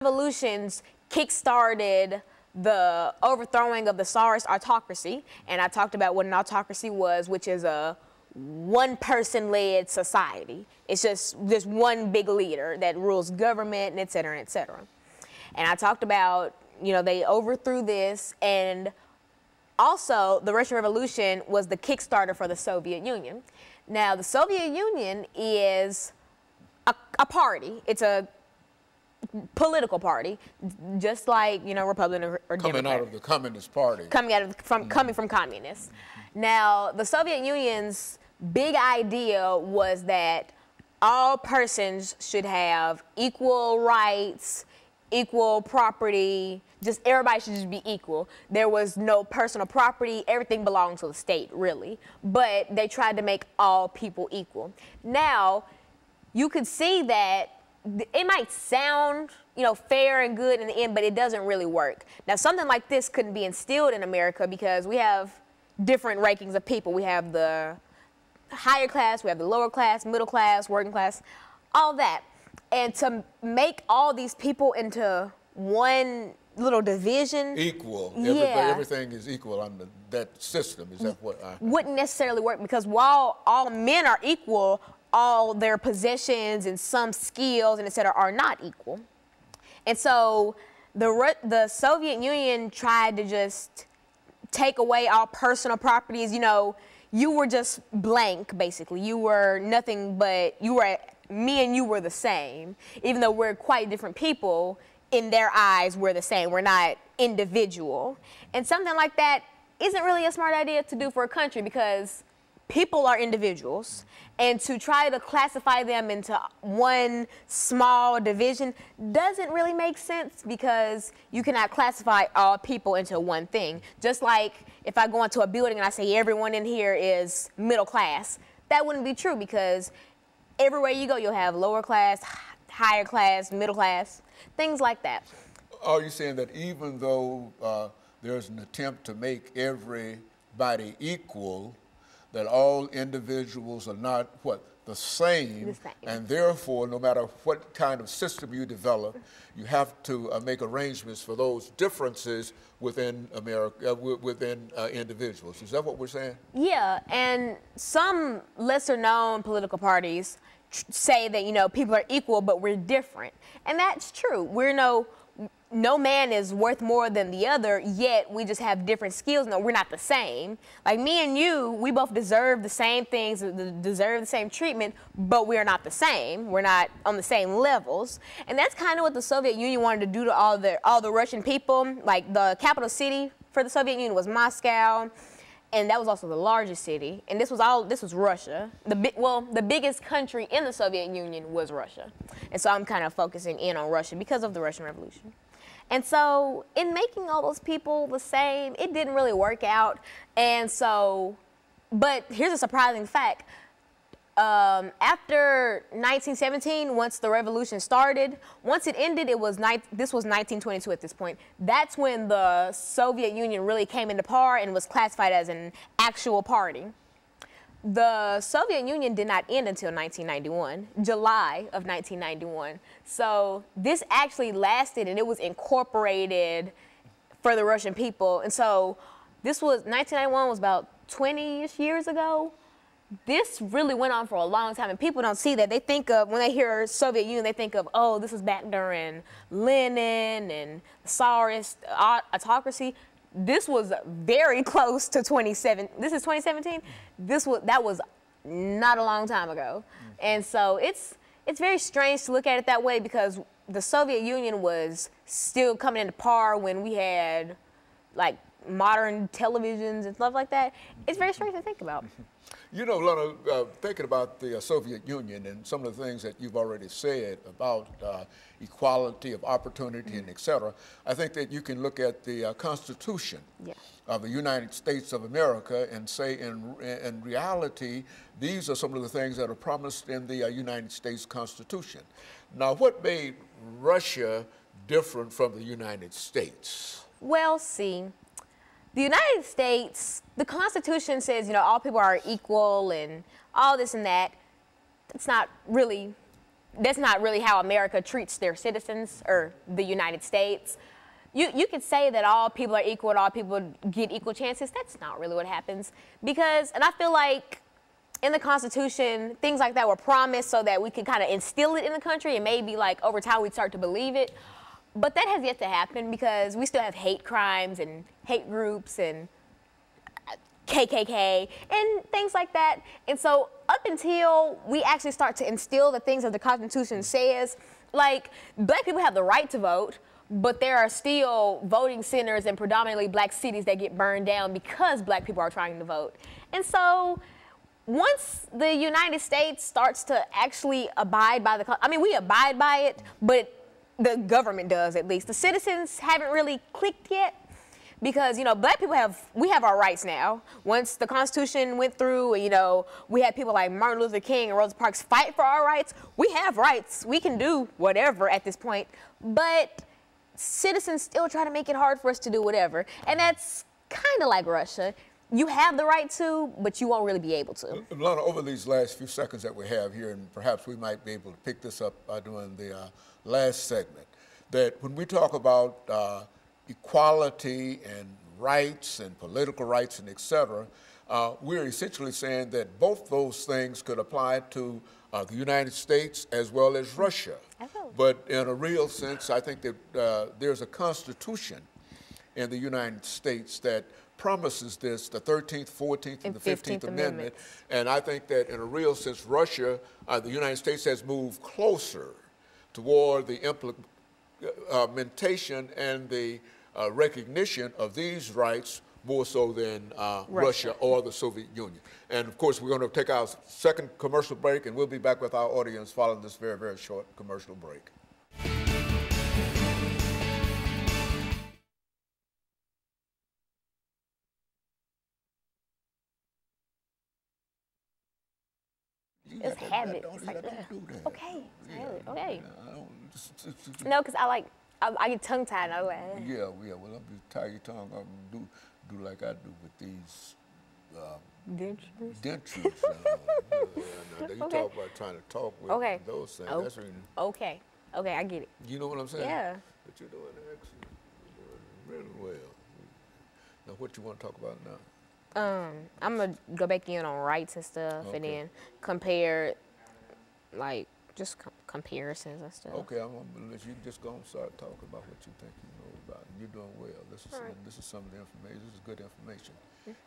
revolutions kick-started the overthrowing of the Tsarist autocracy, and I talked about what an autocracy was, which is a one-person-led society. It's just one big leader that rules government, and et cetera, et cetera. And I talked about, you know, they overthrew this, and also the Russian Revolution was the kickstarter for the Soviet Union. Now, the Soviet Union is a party. It's a political party, just like, you know, Republican or Democrat. Coming out of the Communist Party. Coming from communists. Now, the Soviet Union's big idea was that all persons should have equal rights, equal property, just everybody should just be equal. There was no personal property, everything belonged to the state, really. But they tried to make all people equal. Now, you could see that it might sound, you know, fair and good in the end, but it doesn't really work. Now, something like this couldn't be instilled in America because we have different rankings of people. We have the higher class, we have the lower class, middle class, working class, all that. And to make all these people into one little division. Equal. Yeah. Everything is equal under that system. Is that what? Wouldn't necessarily work, because while all men are equal, all their possessions and some skills and et cetera are not equal. And so the Soviet Union tried to just take away all personal properties. You know, you were just blank, basically. You were nothing but, me and you were the same. Even though we're quite different people, in their eyes, we're the same. We're not individual. And something like that isn't really a smart idea to do for a country, because people are individuals. And to try to classify them into one small division doesn't really make sense, because you cannot classify all people into one thing. Just like if I go into a building and I say everyone in here is middle class, that wouldn't be true, because everywhere you go, you'll have lower class, higher class, middle class, things like that. Are you saying that even though there's an attempt to make everybody equal, that all individuals are not, the same, and therefore, no matter what kind of system you develop, you have to make arrangements for those differences within America, within individuals. Is that what we're saying? Yeah, and some lesser-known political parties say that, you know, people are equal, but we're different. And that's true. No man is worth more than the other, yet we just have different skills. No, we're not the same. Like me and you, we both deserve the same things, deserve the same treatment, but we're not the same. We're not on the same levels. And that's kind of what the Soviet Union wanted to do to all the Russian people. Like, the capital city for the Soviet Union was Moscow, and that was also the largest city. And this was Russia. The biggest country in the Soviet Union was Russia. And so I'm kind of focusing in on Russia because of the Russian Revolution. And so in making all those people the same, it didn't really work out. And so, but here's a surprising fact. After 1917, once the revolution started, once it ended, this was 1922 at this point. That's when the Soviet Union really came into power and was classified as an actual party. The Soviet Union did not end until 1991, July of 1991. So this actually lasted, and it was incorporated for the Russian people. And so 1991 was about 20-ish years ago. This really went on for a long time, and people don't see that. They think of, when they hear Soviet Union, they think of, oh, this was back during Lenin and the Tsarist autocracy. This was very close to 2017. This is 2017. That was not a long time ago. And so it's very strange to look at it that way, because the Soviet Union was still coming into power when we had like modern televisions and stuff like that. It's very strange to think about. You know, Lana, thinking about the Soviet Union and some of the things that you've already said about equality of opportunity and et cetera, I think that you can look at the Constitution of the United States of America and say, in reality, these are some of the things that are promised in the United States Constitution. Now, what made Russia different from the United States? Well, see, the United States, the Constitution says, you know, all people are equal and all this and that. That's not really that's not really how America treats their citizens, or the United States. You could say that all people are equal and all people get equal chances. That's not really what happens, because, and I feel like in the Constitution, things like that were promised so that we could kind of instill it in the country, and maybe like over time we'd start to believe it. But that has yet to happen, because we still have hate crimes and hate groups and KKK and things like that. And so up until we actually start to instill the things that the Constitution says, like black people have the right to vote, but there are still voting centers in predominantly black cities that get burned down because black people are trying to vote. And so once the United States starts to actually abide by I mean, we abide by it, but the government does, at least. The citizens haven't really clicked yet, because, you know, black people we have our rights now. Once the Constitution went through, and, you know, we had people like Martin Luther King and Rosa Parks fight for our rights. We have rights. We can do whatever at this point. But citizens still try to make it hard for us to do whatever. And that's kind of like Russia. You have the right to, but you won't really be able to. Alana, over these last few seconds that we have here, and perhaps we might be able to pick this up during the last segment, that when we talk about equality and rights and political rights and et cetera, we're essentially saying that both those things could apply to the United States as well as Russia. But in a real sense, I think that there's a constitution in the United States that promises this, the 13th, 14th, and the 15th Amendment. And I think that in a real sense, Russia, the United States has moved closer toward the implementation and the recognition of these rights more so than Russia or the Soviet Union. And of course, we're going to take our second commercial break, and we'll be back with our audience following this very, very short commercial break. It's habit. It's like, don't do that. Okay, it's habit. Okay. Yeah, No, because I get tongue tied. I like, yeah. Well, I'm just tie your tongue up and do like I do with these dentures. You talk about trying to talk with those things. Oh, That's really, okay, I get it. you know what I'm saying? Yeah. But you're doing excellent. You're doing really well. Now, what you want to talk about now? I'm gonna go back in on rights and stuff, and then compare, like, just comparisons and stuff. Okay, I'm gonna let you just go and start talking about what you think you know about, and you're doing well. This is some of the information. This is good information,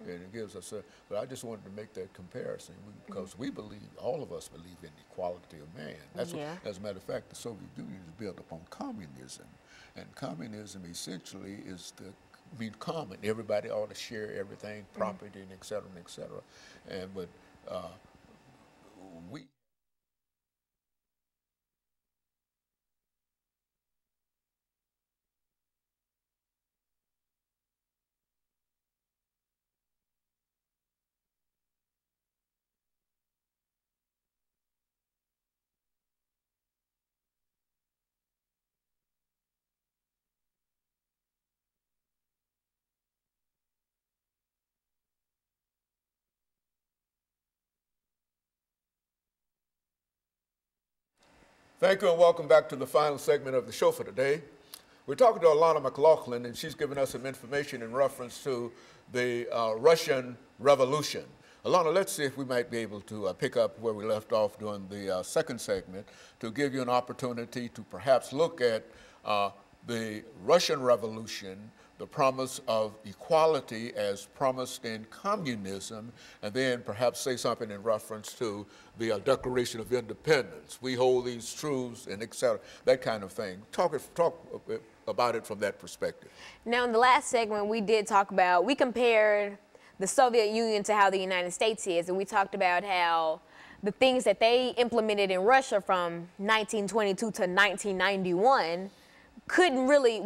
and it gives us but I just wanted to make that comparison because we believe, all of us believe in the equality of man. That's what, as a matter of fact, the Soviet Union is built upon communism, and communism essentially is common. Everybody ought to share everything, property, and et cetera, and et cetera. But we. Thank you and welcome back to the final segment of the show for today. We're talking to Alana McLaughlin, and she's given us some information in reference to the Russian Revolution. Alana, let's see if we might be able to pick up where we left off during the second segment to give you an opportunity to perhaps look at the Russian Revolution, the promise of equality as promised in communism, and then perhaps say something in reference to the Declaration of Independence. We hold these truths and et cetera, that kind of thing. Talk about it from that perspective. Now, in the last segment, we compared the Soviet Union to how the United States is, and we talked about how the things that they implemented in Russia from 1922 to 1991 wouldn't really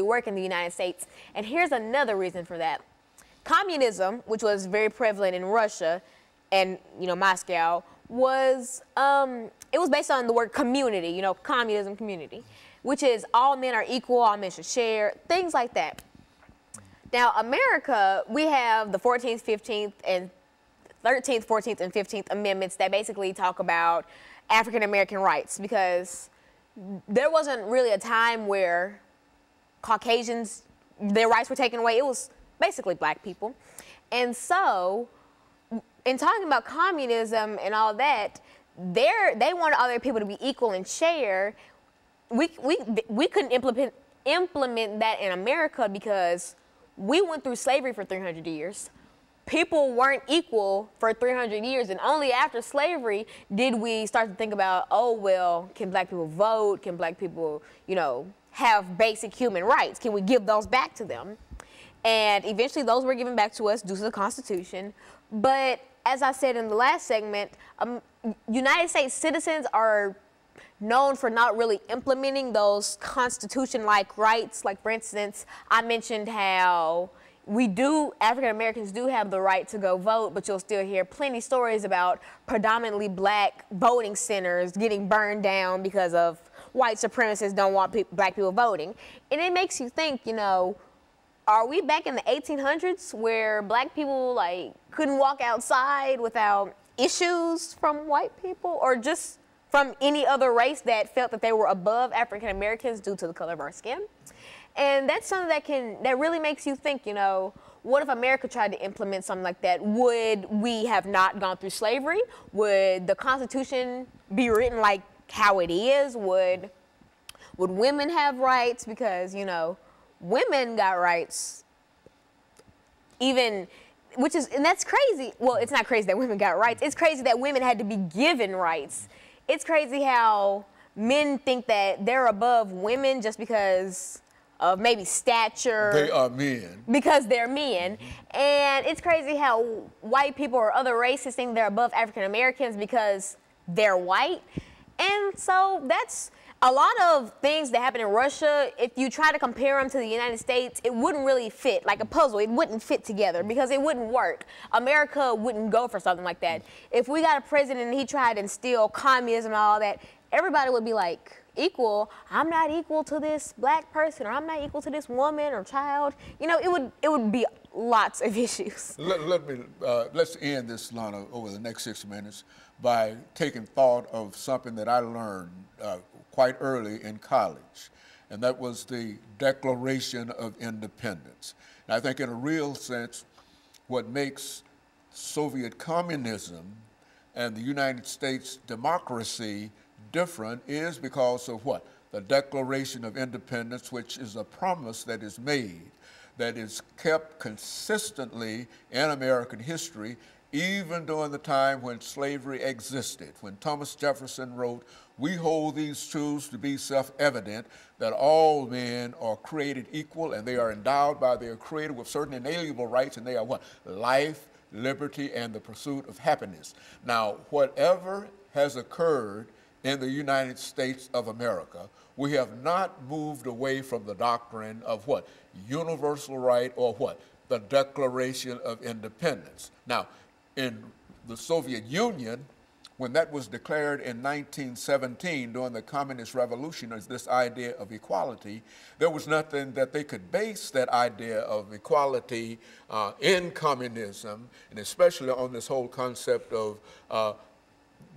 work in the United States. And here's another reason for that. Communism, which was very prevalent in Russia and, Moscow, was, it was based on the word community, communism, community, which is all men are equal, all men should share, things like that. Now, America, we have the 14th, 15th, and 13th, 14th, and 15th Amendments that basically talk about African American rights, because there wasn't really a time where Caucasians, their rights were taken away. It was basically black people. And so, in talking about communism and all that, they wanted other people to be equal and share. We couldn't implement that in America because we went through slavery for 300 years. People weren't equal for 300 years, and only after slavery did we start to think about, oh, well, can black people vote? Can black people, you know, have basic human rights? Can we give those back to them? And eventually those were given back to us due to the Constitution. But as I said in the last segment, United States citizens are known for not really implementing those Constitution-like rights. Like, for instance, I mentioned how African Americans do have the right to go vote, but you'll still hear plenty stories about predominantly black voting centers getting burned down because of white supremacists don't want black people voting. And it makes you think, you know, are we back in the 1800s where black people like couldn't walk outside without issues from white people, or just from any other race that felt that they were above African Americans due to the color of our skin? And that's something that really makes you think, you know, what if America tried to implement something like that? Would we have not gone through slavery? Would the Constitution be written like how it is? Would women have rights? Because, you know, women got rights even, and that's crazy. Well, it's not crazy that women got rights. It's crazy that women had to be given rights. It's crazy how men think that they're above women just because of maybe stature. They are men. Because they're men. Mm-hmm. And it's crazy how white people or other races think they're above African Americans because they're white. And so that's a lot of things that happen in Russia. If you try to compare them to the United States, it wouldn't really fit like a puzzle. It wouldn't fit together because it wouldn't work. America wouldn't go for something like that. If we got a president and he tried to instill communism and all that, everybody would be like, equal, I'm not equal to this black person, or I'm not equal to this woman or child. You know, it would be lots of issues. Let's end this, Lana, over the next 6 minutes by taking thought of something that I learned quite early in college, and that was the Declaration of Independence. And I think in a real sense, what makes Soviet communism and the United States democracy different is because of what? The Declaration of Independence, which is a promise that is made, that is kept consistently in American history, even during the time when slavery existed. When Thomas Jefferson wrote, "We hold these truths to be self-evident, that all men are created equal and they are endowed by their Creator with certain inalienable rights, and they are what? Life, liberty, and the pursuit of happiness." Now, whatever has occurred in the United States of America, we have not moved away from the doctrine of what? Universal right, or what? The Declaration of Independence. Now, in the Soviet Union, when that was declared in 1917 during the Communist Revolution as this idea of equality, there was nothing that they could base that idea of equality in communism, and especially on this whole concept of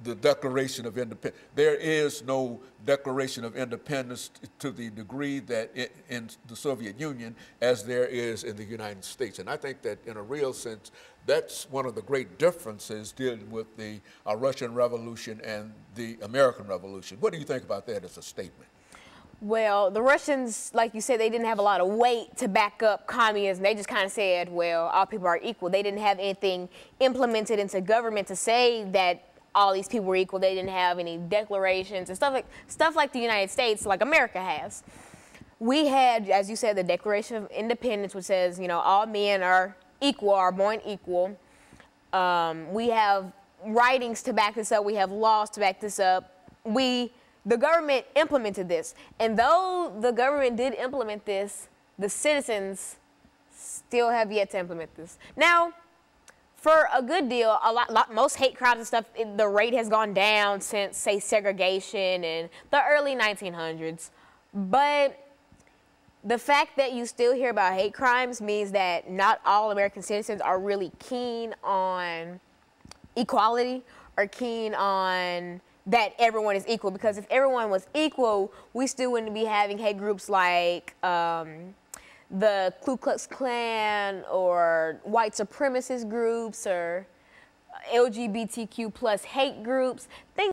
the Declaration of Independence. There is no Declaration of Independence to the degree that in the Soviet Union as there is in the United States. And I think that in a real sense, that's one of the great differences dealing with the Russian Revolution and the American Revolution. What do you think about that as a statement? Well, the Russians, like you said, they didn't have a lot of weight to back up communism. They just kind of said, well, all people are equal. They didn't have anything implemented into government to say that all these people were equal. They didn't have any declarations and stuff like the United States, like America has. We had, as you said, the Declaration of Independence, which says, you know, all men are equal, are born equal. We have writings to back this up. We have laws to back this up. The government implemented this. And though the government did implement this, the citizens still have yet to implement this. Now, for a good deal, most hate crimes and stuff, the rate has gone down since, say, segregation in the early 1900s. But the fact that you still hear about hate crimes means that not all American citizens are really keen on equality or keen on that everyone is equal, because if everyone was equal, we still wouldn't be having hate groups like the Ku Klux Klan or white supremacist groups or LGBTQ plus hate groups, things